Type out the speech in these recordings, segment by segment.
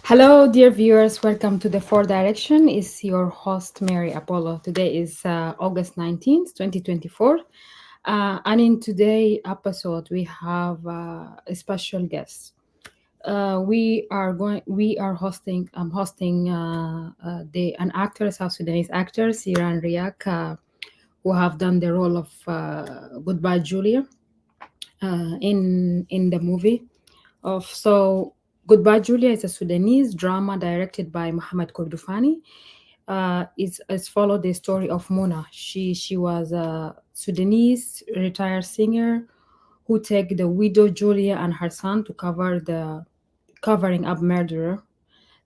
Hello, dear viewers. Welcome to the Four Direction. Is your host Mary Apollo. Today is August 19th, 2024, and in today's episode we have a special guest. We are hosting. I'm hosting the an actor, South Sudanese actor, Siran Riak, who have done the role of Goodbye Julia in the movie of so Goodbye Julia is a Sudanese drama directed by Mohamed Kordofani. It's followed the story of Mona. She was a Sudanese retired singer who take the widow Julia and her son to covering up murderer.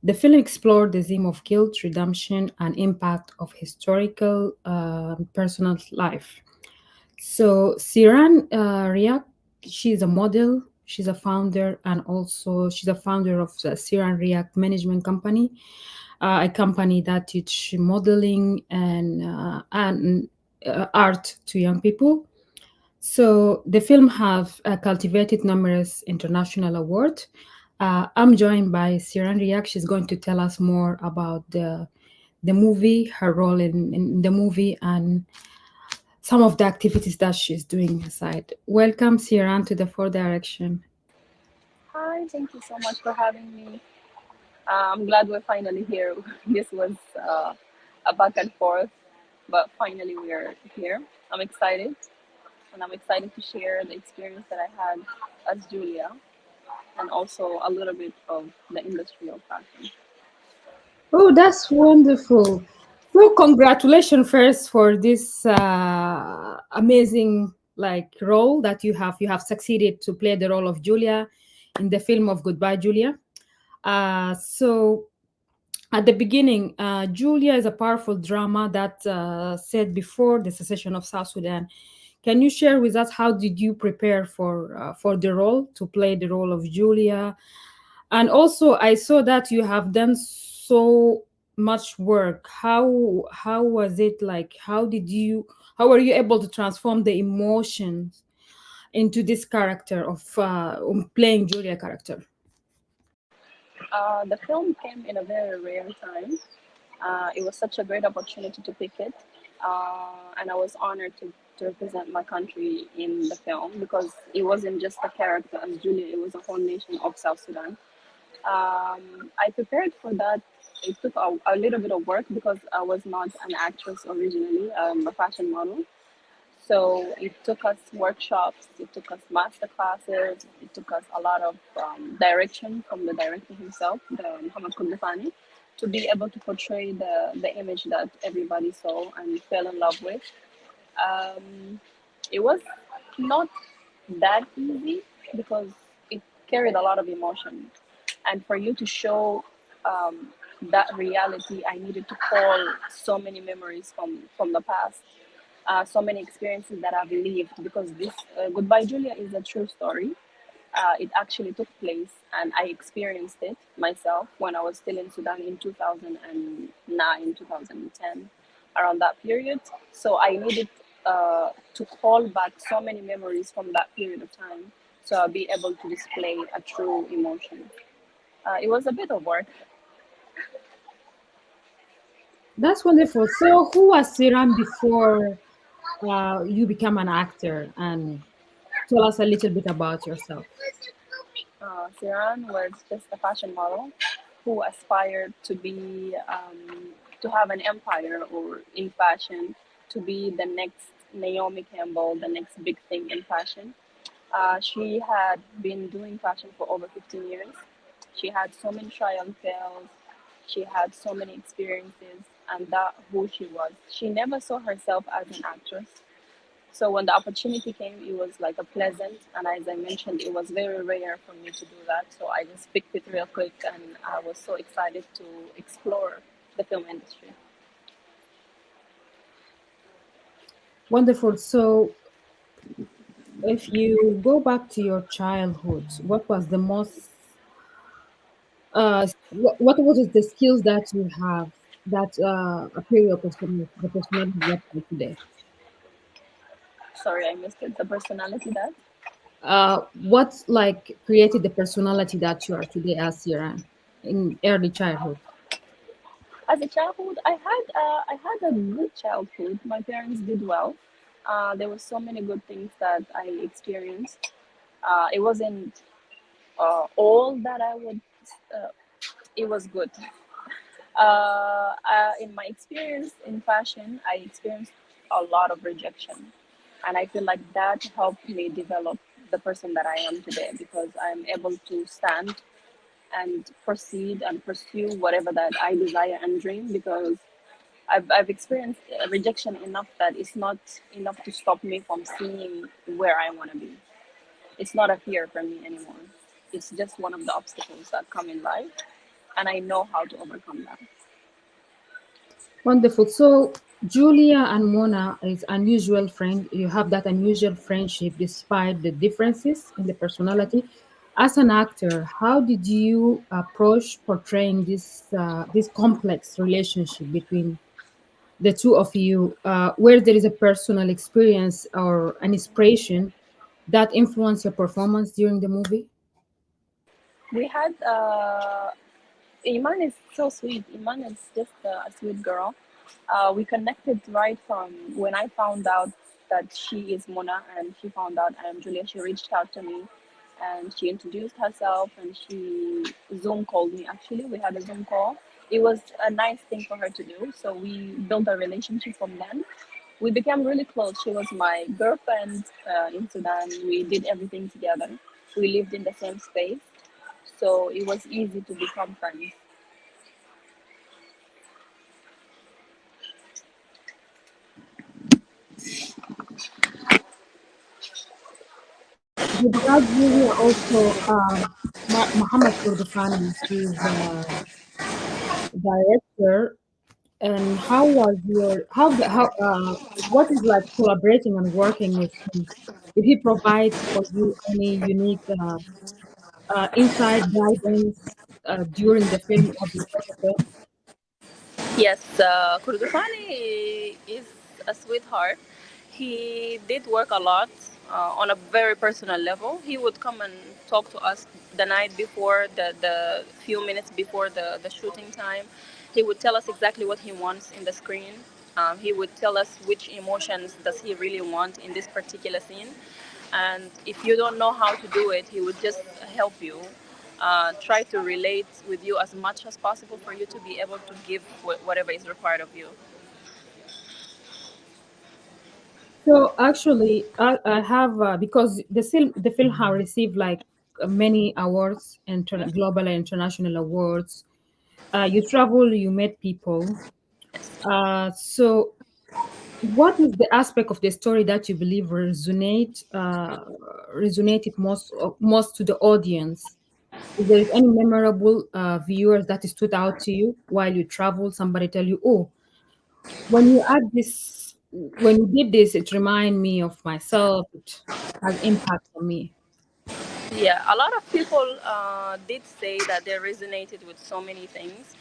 The film explored the theme of guilt, redemption, and impact of historical personal life. So Siran Riak, she's a model, she's a founder, and also she's a founder of the Siran Riak Management Company, a company that teach modeling and art to young people. So the film have cultivated numerous international awards. I'm joined by Siran Riak. She's going to tell us more about the movie, her role in the movie, and some of the activities that she's doing aside. Welcome, Siran, to the Four Direction. Hi, thank you so much for having me. I'm glad we're finally here. This was a back and forth, but finally we're here. I'm excited, and I'm excited to share the experience that I had as Julia and also a little bit of the industry of fashion. Oh, that's wonderful. So, congratulations first for this amazing role that you have. You have succeeded to play the role of Julia in the film of Goodbye, Julia. So, at the beginning, Julia is a powerful drama that set before the secession of South Sudan. Can you share with us how did you prepare for the role to play the role of Julia? And also, I saw that you have done so much work. How was it like? How were you able to transform the emotions into this character of playing Julia character? The film came in a very rare time. It was such a great opportunity to pick it, and I was honored to represent my country in the film because it wasn't just a character as Julia, it was a whole nation of South Sudan. I prepared for that. It took a little bit of work because I was not an actress originally, a fashion model. So it took us workshops, it took us master classes, it took us a lot of direction from the director himself, the Mohamed Kordofani, to be able to portray the image that everybody saw and fell in love with. Um, it was not that easy because it carried a lot of emotion. And for you to show that reality, I needed to call so many memories from the past, so many experiences that I've lived because this Goodbye Julia is a true story. It actually took place and I experienced it myself when I was still in Sudan in 2009, 2010, around that period. So I needed to call back so many memories from that period of time so I'll be able to display a true emotion. It was a bit of work. That's wonderful. So, who was Siran before you become an actor? And tell us a little bit about yourself. Siran was just a fashion model who aspired to have an empire or in fashion, to be the next Naomi Campbell, the next big thing in fashion. She had been doing fashion for over 15 years. She had so many trial and fails. She had so many experiences, and that who she was. She never saw herself as an actress. So when the opportunity came, it was like a pleasant, and as I mentioned, it was very rare for me to do that. So I just picked it real quick, and I was so excited to explore the film industry. Wonderful. So, if you go back to your childhood, what was the most what was the skills that you have that appear your the personality that you have today? Sorry, I missed it. The personality that What created the personality that you are today as Siran? in early childhood? As a childhood, I had a good childhood. My parents did well. There were so many good things that I experienced. It wasn't all that I would. Uh, it was good. In my experience in fashion, I experienced a lot of rejection, and I feel like that helped me develop the person that I am today because I'm able to stand and proceed and pursue whatever that I desire and dream because I've experienced rejection enough that it's not enough to stop me from seeing where I want to be. It's not a fear for me anymore. It's just one of the obstacles that come in life, and I know how to overcome that. Wonderful. So Julia and Mona is unusual friend. You have that unusual friendship despite the differences in the personality. As an actor, how did you approach portraying this complex relationship between the two of you, where there is a personal experience or an inspiration that influenced your performance during the movie? We had Iman is so sweet. Iman is just a sweet girl. We connected right from when I found out that she is Mona and she found out I am Julia. She reached out to me and she introduced herself and she Zoom called me. Actually, we had a Zoom call. It was a nice thing for her to do. So we built a relationship from then. We became really close. She was my girlfriend in Sudan. We did everything together. We lived in the same space. So it was easy to become friends. With that, Julia also, Mohamed Kordofani is director. And how was your how what is like collaborating and working with him? Did he provide for you any unique insight guidance during the film or before the film? Yes, Kordofani is a sweetheart. He did work a lot on a very personal level. He would come and talk to us the night before, the few minutes before the shooting time. He would tell us exactly what he wants in the screen. He would tell us which emotions does he really want in this particular scene. And if you don't know how to do it, he would just help you, try to relate with you as much as possible for you to be able to give whatever is required of you. So actually, I have because the film have received like many awards, global and international awards. You travel, you met people. So what is the aspect of the story that you believe resonated most to the audience? Is there any memorable viewers that stood out to you while you travel? Somebody tell you, "Oh, when you did this, it remind me of myself. It has impact on me." Yeah, a lot of people did say that they resonated with so many things.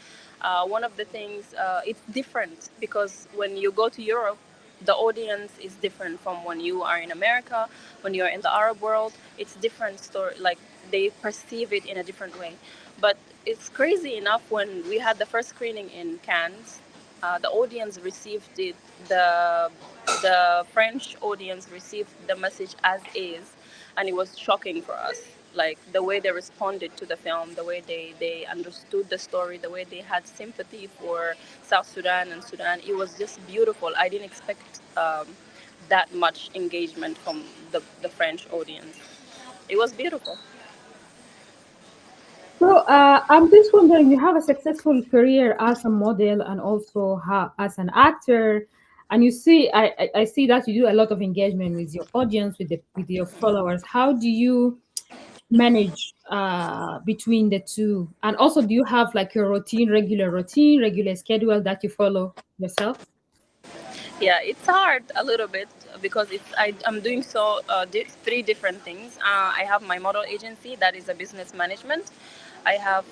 One of the things, it's different because when you go to Europe, the audience is different from when you are in America, when you're in the Arab world. It's different story. Like they perceive it in a different way. But it's crazy enough when we had the first screening in Cannes, the audience received it. The the French audience received the message as is, and it was shocking for us. Like the way they responded to the film, the way they understood the story, the way they had sympathy for South Sudan and Sudan. It was just beautiful. I didn't expect that much engagement from the French audience. It was beautiful. So I'm just wondering, you have a successful career as a model and also as an actor, and you see, I see that you do a lot of engagement with your audience, with your followers. How do you manage between the two? And also, do you have like your routine, regular schedule that you follow yourself? Yeah, it's hard a little bit because I'm doing three different things. I have my model agency that is a business management. I have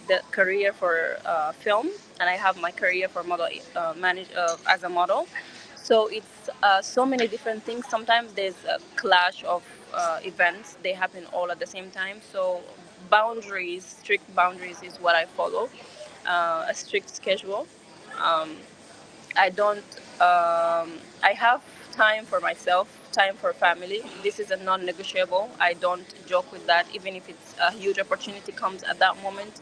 the career for film, and I have my career for model as a model. So it's so many different things. Sometimes there's a clash of events. They happen all at the same time. So boundaries, strict boundaries is what I follow. A strict schedule. Um, I don't. I have time for myself, time for family. This is a non-negotiable. I don't joke with that. Even if it's a huge opportunity comes at that moment,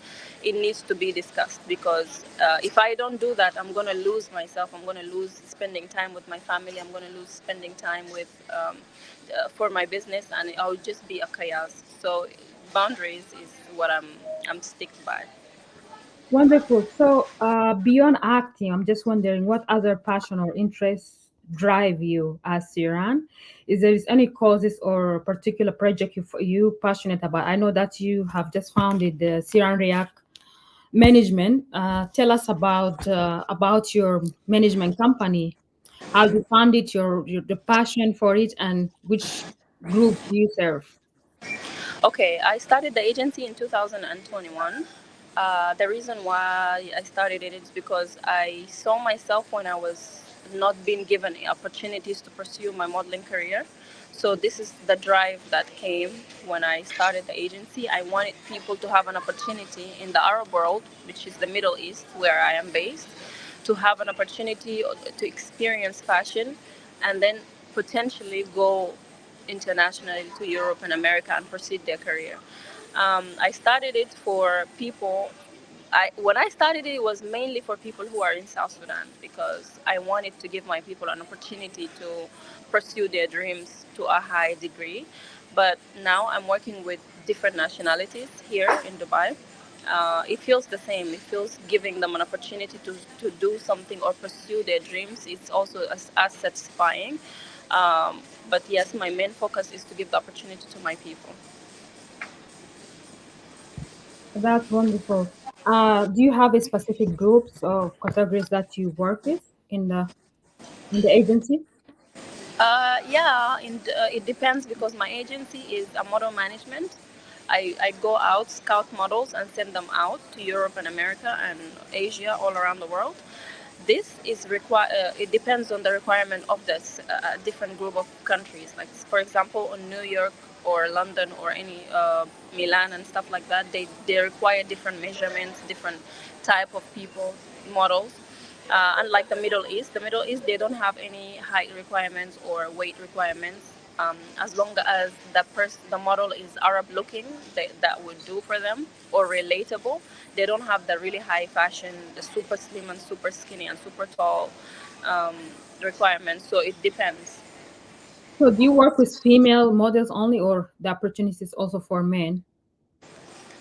it needs to be discussed because if I don't do that, I'm gonna lose myself. I'm gonna lose spending time with my family. I'm gonna lose spending time with for my business, and I'll just be a chaos. So boundaries is what I'm sticked by. Wonderful. So, beyond acting, I'm just wondering what other passion or interests drive you as Siran? Is there any causes or particular project you passionate about? I know that you have just founded the Siran Risk Management. Tell us about your management company. How you found it, your the passion for it, and which group do you serve? Okay, I started the agency in 2021. The reason why I started it is because I saw myself when I was not being given opportunities to pursue my modeling career. So this is the drive that came when I started the agency. I wanted people to have an opportunity in the Arab world, which is the Middle East, where I am based, to have an opportunity to experience fashion and then potentially go internationally to Europe and America and proceed their career. I started it for people. When I started it, it was mainly for people who are in South Sudan because I wanted to give my people an opportunity to pursue their dreams to a high degree. But now I'm working with different nationalities here in Dubai. It feels the same. It feels giving them an opportunity to do something or pursue their dreams. It's also as satisfying. But yes, my main focus is to give the opportunity to my people. That's wonderful. Do you have a specific groups or categories that you work with in the agency? It depends because my agency is a model management. I go out, scout models, and send them out to Europe and America and Asia, all around the world. This is it depends on the requirement of this different group of countries. Like for example, on New York or London or any Milan and stuff like that, they require different measurements, different type of people models. Unlike the Middle East they don't have any height requirements or weight requirements. As long as the model is Arab looking, that would do for them or relatable. They don't have the really high fashion, the super slim and super skinny and super tall um, requirements. So it depends. So do you work with female models only, or the opportunities also for men?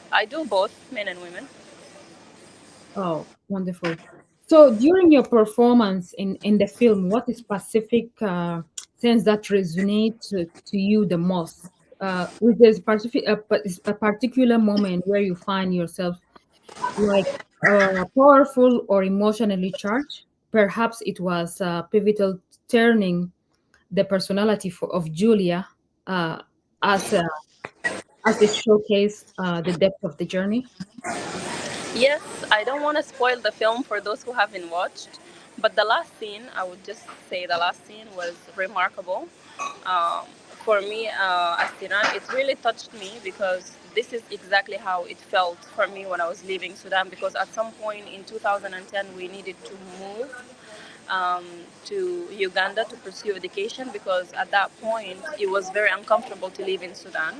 I do both men and women. Oh, wonderful. So during your performance in the film, what is specific sense that resonate to you the most? With this specific a particular moment where you find yourself like powerful or emotionally charged. Perhaps it was pivotal turning the personality of Julia uh, as a, as it showcase the depth of the journey. Yes, I don't want to spoil the film for those who haven't watched, but the last scene, I would just say the last scene was remarkable. Um, for me, as Siran, it really touched me because this is exactly how it felt for me when I was leaving Sudan. Because at some point in 2010, we needed to move um, to Uganda to pursue education because at that point it was very uncomfortable to live in Sudan.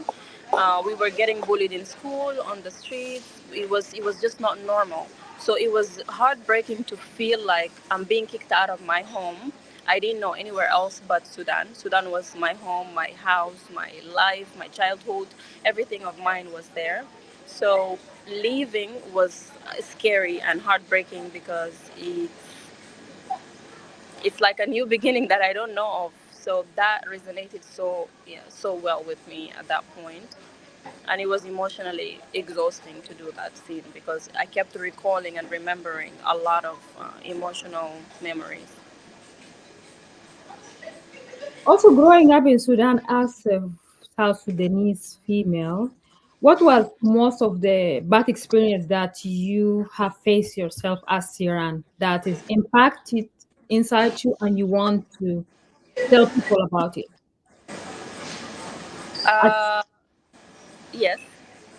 We were getting bullied in school, on the streets. It was just not normal. So it was heartbreaking to feel like I'm being kicked out of my home. I didn't know anywhere else but Sudan. Sudan was my home, my house, my life, my childhood. Everything of mine was there. So leaving was scary and heartbreaking because it's like a new beginning that I don't know of. So that resonated so well with me at that point, and it was emotionally exhausting to do that scene because I kept recalling and remembering a lot of emotional memories. Also, growing up in Sudan as a South Sudanese female, what was most of the bad experience that you have faced yourself as Siran that is impacted inside you and you want to tell people about it? As Uh, yes.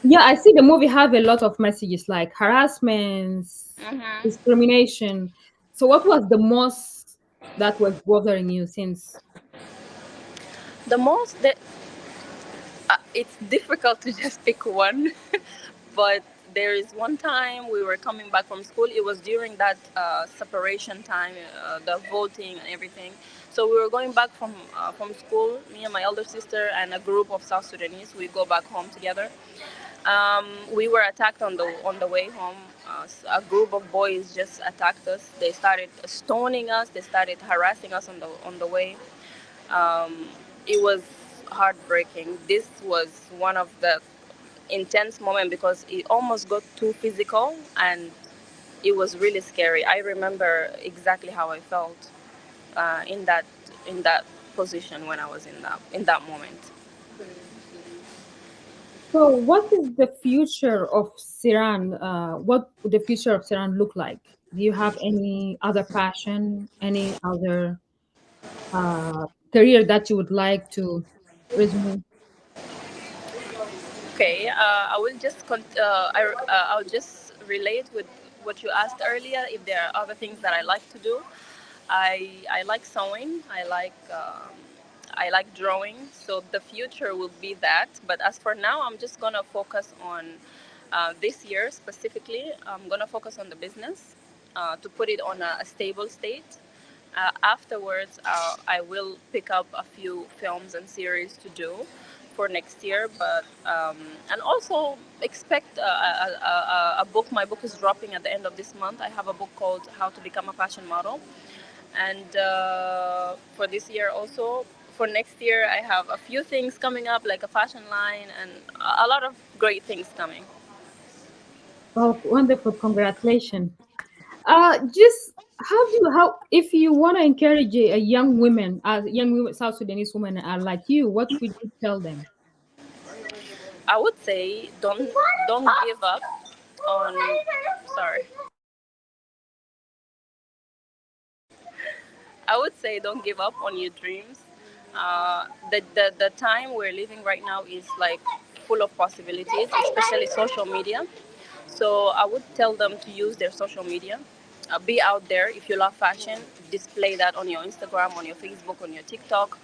Yeah, I see the movie have a lot of messages like harassments, Hmm. discrimination. So what was the most that was bothering you since? The most that it's difficult to just pick one, but there is one time we were coming back from school. It was during that separation time, the voting and everything. So we were going back from school. Me and my elder sister and a group of South Sudanese. We go back home together. We were attacked on the way home. A group of boys just attacked us. They started stoning us. They started harassing us on the way. Um, it was heartbreaking. This was one of the intense moment because it almost got too physical, and it was really scary. I remember exactly how I felt in that position when I was in that moment. So what is the future of Siran? What would the future of Siran look like? Do you have any other passion, any other career that you would like to resume? Okay, I will just I'll just relate with what you asked earlier. If there are other things that I like to do, I like sewing. I like drawing. So the future will be that. But as for now, I'm just gonna focus on this year specifically. I'm gonna focus on the business to put it on a stable state. Afterwards, I will pick up a few films and series to do for next year, but and also expect a book. My book is dropping at the end of this month. I have a book called How to Become a Fashion Model, and for this year also. For next year, I have a few things coming up, like a fashion line and a lot of great things coming. Oh, wonderful! Congratulations. Just how if you want to encourage a young women, young women, South Sudanese women are like you, what would you tell them? I would say don't give up on. Sorry. I would say don't give up on your dreams. The time we're living right now is like full of possibilities, especially social media. So I would tell them to use their social media. Be out there. If you love fashion, display that on your Instagram, on your Facebook, on your TikTok.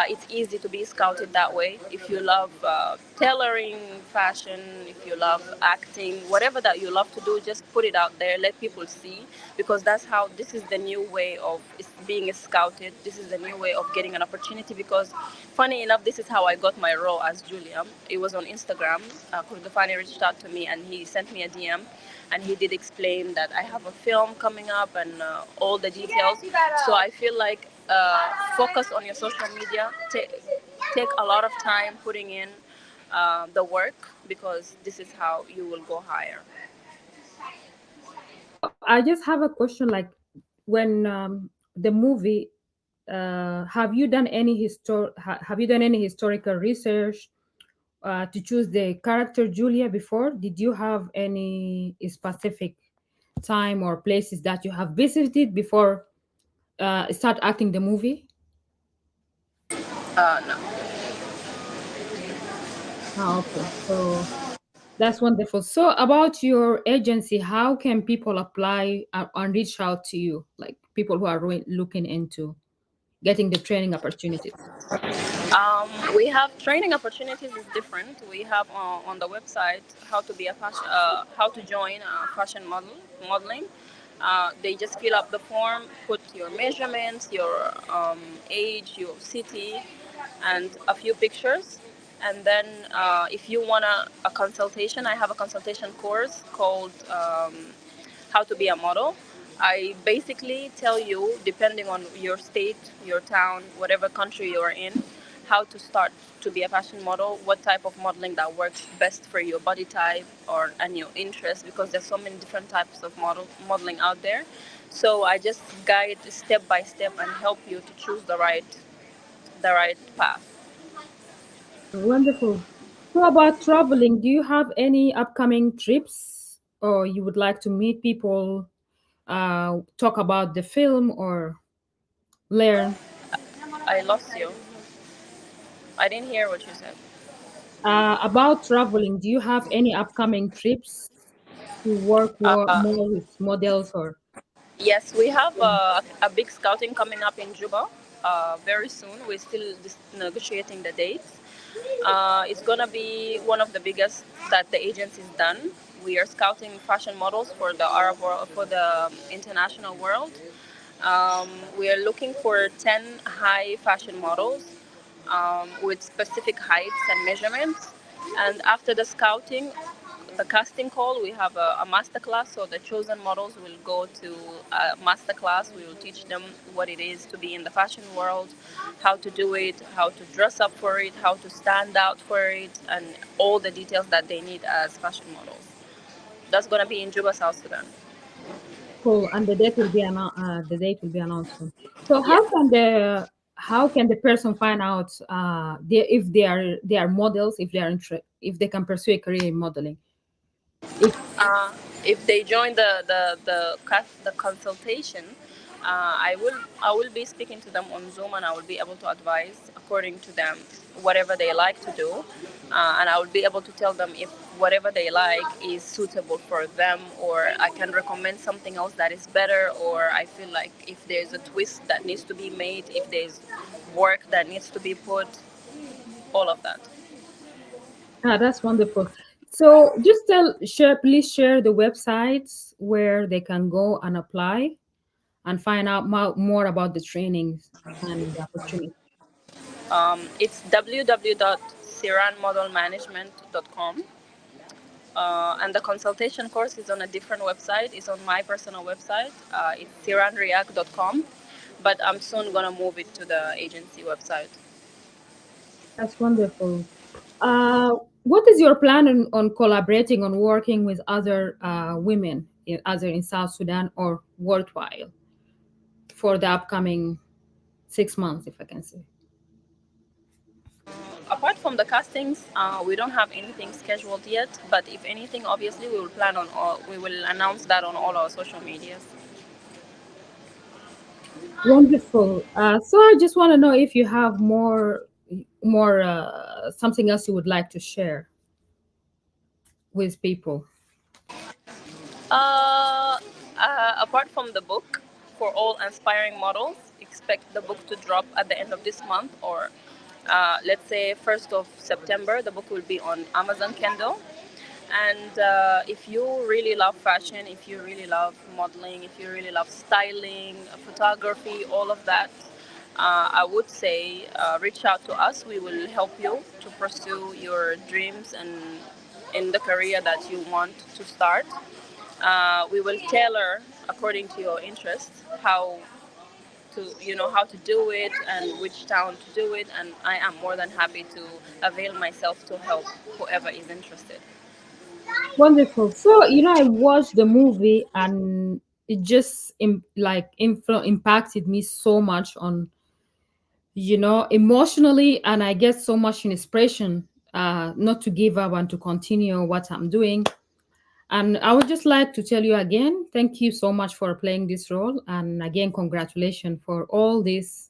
It's easy to be scouted that way. If you love tailoring, fashion, if you love acting, whatever that you love to do, just put it out there. Let people see, because that's how this is the new way of being scouted. This is the new way of getting an opportunity. Because, funny enough, this is how I got my role as Julia. It was on Instagram. Kordofani reached out to me and he sent me a DM, and he did explain that I have a film coming up and all the details. So I feel like focus on your social media. Take a lot of time putting in the work, because this is how you will go higher. So I just have a question like when the movie have you done any have you done any historical research to choose the character Julia before? Did you have any specific time or places that you have visited before start acting the movie? No. Ah, okay. So that's wonderful. So about your agency, how can people apply and reach out to you, like people who are looking into getting the training opportunities? We have training opportunities is different. We have on the website how to join fashion modeling. They just fill up the form, put your measurements, your age, your city, and a few pictures. And then if you want a consultation, I have a consultation course called How to Be a Model. I basically tell you, depending on your state, your town, whatever country you're in, how to start to be a fashion model, what type of modeling that works best for your body type or and your interest, because there's so many different types of modeling out there. So I just guide step by step and help you to choose the right path. Wonderful. So about traveling, do you have any upcoming trips or you would like to meet people, talk about the film or learn? I lost you. I didn't hear what you said. About traveling, do you have any upcoming trips to work more with models or? Yes, we have a big scouting coming up in Juba very soon. We're still negotiating the dates. It's gonna be one of the biggest that the agency's done. We are scouting fashion models for the Arab world, for the international world. Um, we are looking for 10 high fashion models with specific heights and measurements. And after the scouting, the casting call, we have a master class. So the chosen models will go to a master class. We will teach them what it is to be in the fashion world, how to do it, how to dress up for it, how to stand out for it, and all the details that they need as fashion models. That's going to be in Juba, South Sudan. Cool, and the date will be announced soon. So Yeah. how can the person find out if they are models, if they can pursue a career in modeling? If Uh, if they join the consultation, I will be speaking to them on Zoom, and I will be able to advise according to them whatever they like to do, and I will be able to tell them if whatever they like is suitable for them, or I can recommend something else that is better, or I feel like if there's a twist that needs to be made, if there's work that needs to be put, all of that. that's wonderful. So just please share the websites where they can go and apply and find out more about the trainings and the opportunity. It's www.siranmodelmanagement.com. And the consultation course is on a different website. It's on my personal website. It's siranriak.com. But I'm soon going to move it to the agency website. That's wonderful. What is your plan on collaborating on working with other women, either in South Sudan or worldwide, for the upcoming 6 months, if I can say? Apart from the castings, we don't have anything scheduled yet. But if anything, obviously, we will announce that on all our social medias. Wonderful. So I just want to know if you have more something else you would like to share with people. Uh, Apart from the book, for all aspiring models, expect the book to drop at the end of this month, or let's say 1st of September. The book will be on Amazon Kindle. And if you really love fashion, if you really love modeling, if you really love styling, photography, all of that, I would say reach out to us. We will help you to pursue your dreams and in the career that you want to start. We will tailor according to your interests how to do it and which town to do it, and I am more than happy to avail myself to help whoever is interested. Wonderful. So I watched the movie and it just impacted me so much on emotionally, and I get so much inspiration not to give up and to continue what I'm doing. And I would just like to tell you again, thank you so much for playing this role. And again, congratulations for all these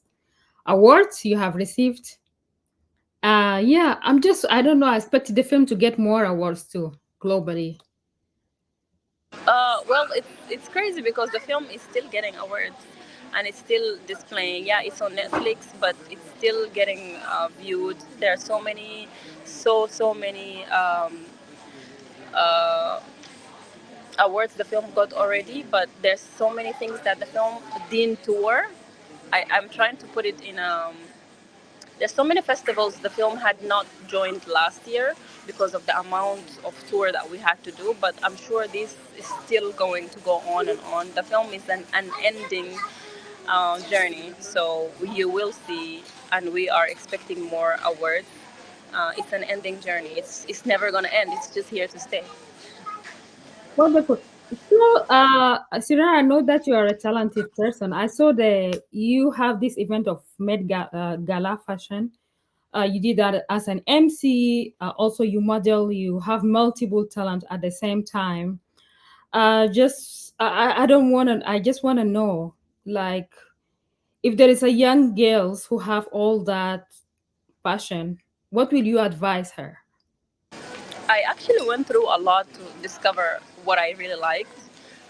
awards you have received. Yeah, I don't know, I expected the film to get more awards too, globally. Well, it's crazy because the film is still getting awards and it's still displaying. Yeah, it's on Netflix, but it's still getting viewed. There are so many uh, awards the film got already, but there's so many things that the film didn't tour. I'm trying to put it in there's so many festivals the film had not joined last year because of the amount of tour that we had to do, but I'm sure this is still going to go on and on. The film is an unending journey, so you will see, and we are expecting more awards. It's an ending journey. It's never going to end. It's just here to stay. Wonderful. So, Siran, I know that you are a talented person. I saw that you have this event of Gala Fashion. You did that as an MC. Also, you model. You have multiple talent at the same time. Just I don't want to. I just want to know, like, if there is a young girls who have all that passion, what will you advise her? I actually went through a lot to discover what I really liked.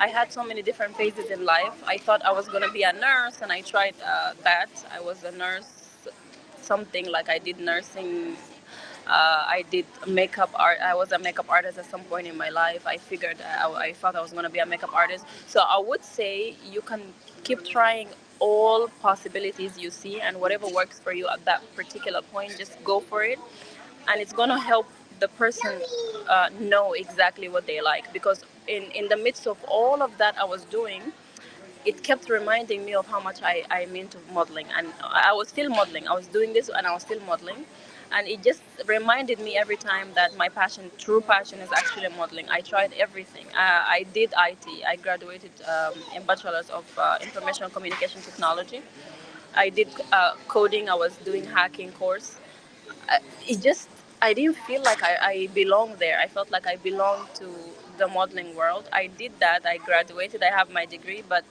I had so many different phases in life. I thought I was going to be a nurse, and I tried that. I was a nurse, something like I did nursing. I did makeup art. I was a makeup artist at some point in my life. I figured I thought I was going to be a makeup artist. So I would say you can keep trying all possibilities you see, and whatever works for you at that particular point, just go for it. And it's going to help the person know exactly what they like, because in the midst of all of that I was doing, it kept reminding me of how much I'm into modeling. And I was still modeling. I was doing this and I was still modeling. And it just reminded me every time that my passion, true passion, is actually modeling. I tried everything. I did IT. I graduated in bachelor's of information communication technology. I did coding. I was doing hacking course. It just, I didn't feel like I belonged there. I felt like I belonged to the modeling world. I did that. I graduated. I have my degree, but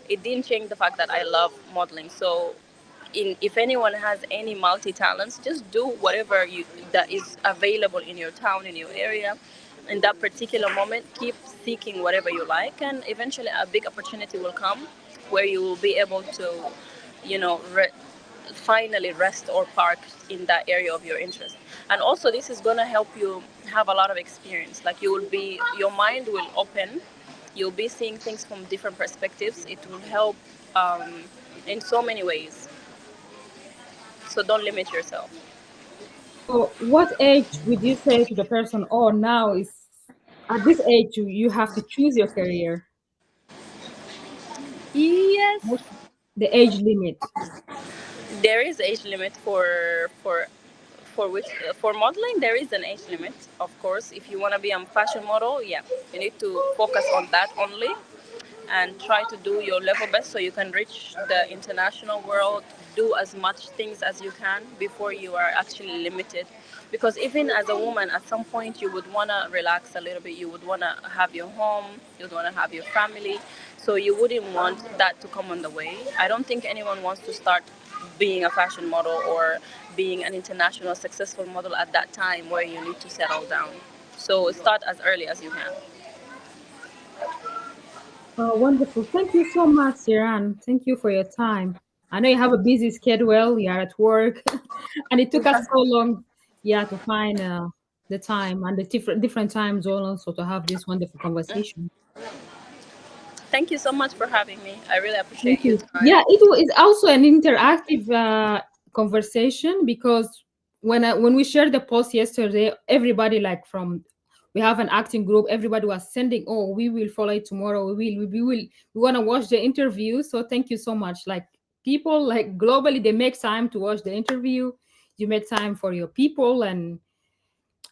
it didn't change the fact that I love modeling. So, if anyone has any multi talents, just do whatever you that is available in your town, in your area, in that particular moment. Keep seeking whatever you like, and eventually a big opportunity will come where you will be able to, you know, finally rest or park in that area of your interest. And also, this is going to help you have a lot of experience. Like, you will be, your mind will open, you'll be seeing things from different perspectives. It will help in so many ways. So don't limit yourself. So, what age would you say to the person, oh, now is at this age you have to choose your career? Yes, What's the age limit? there is age limit for which for modeling. There is an age limit, of course. If you want to be a fashion model, yeah, you need to focus on that only, and try to do your level best so you can reach the international world. Do as much things as you can before you are actually limited. Because even as a woman, at some point you would want to relax a little bit. You would want to have your home, you would want to have your family. So you wouldn't want that to come on the way. I don't think anyone wants to start being a fashion model or being an international successful model at that time where you need to settle down. So start as early as you can. Oh, wonderful. Thank you so much, Siran. Thank you for your time. I know you have a busy schedule, you are at work, and it took us so long, yeah, to find the time and the different time zones also to have this wonderful conversation. Thank you so much for having me. I really Thank appreciate your you. time. Yeah, it's also an interactive conversation because when we shared the post yesterday, everybody like from we have an acting group. Everybody was sending, "Oh, we will follow it tomorrow. We want to watch the interview." So thank you so much. Like people like globally, they make time to watch the interview. You make time for your people, and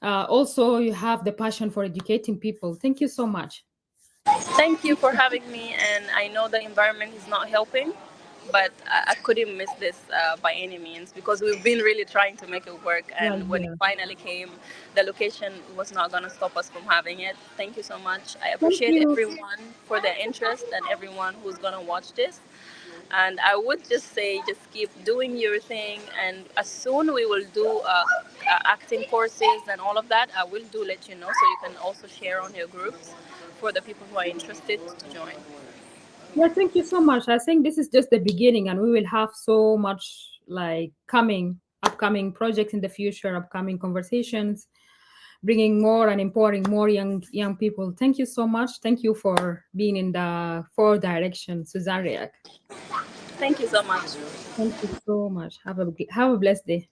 also you have the passion for educating people. Thank you so much. Thank you for having me. And I know the environment is not helping, but I couldn't miss this by any means, because we've been really trying to make it work. Yeah, And when it yeah. finally came, the location was not going to stop us from having it. Thank you so much. I Thank appreciate you. everyone for their interest and everyone who's going to watch this. And I would just say, just keep doing your thing. And as soon we will do acting courses and all of that, I will do let you know, so you can also share on your groups for the people who are interested to join. Yeah, thank you so much. I think this is just the beginning, and we will have so much like upcoming projects in the future, upcoming conversations, bringing more and empowering more young people. Thank you so much. Thank you for being in the four direction, Suzanne Riak. Thank you so much. Thank you so much. Have a blessed day.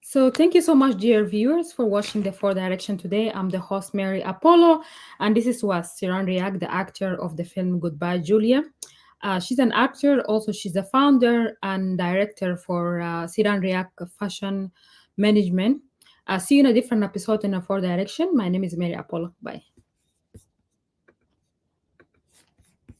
So thank you so much, dear viewers, for watching the Four Direction today. I'm the host, Mary Apollo, and this is was Siran Riak, the actor of the film Goodbye, Julia. She's an actor, also she's a founder and director for Siran Riak Fashion Management. See you in a different episode in a Four Direction. My name is Mary Apollo. Bye.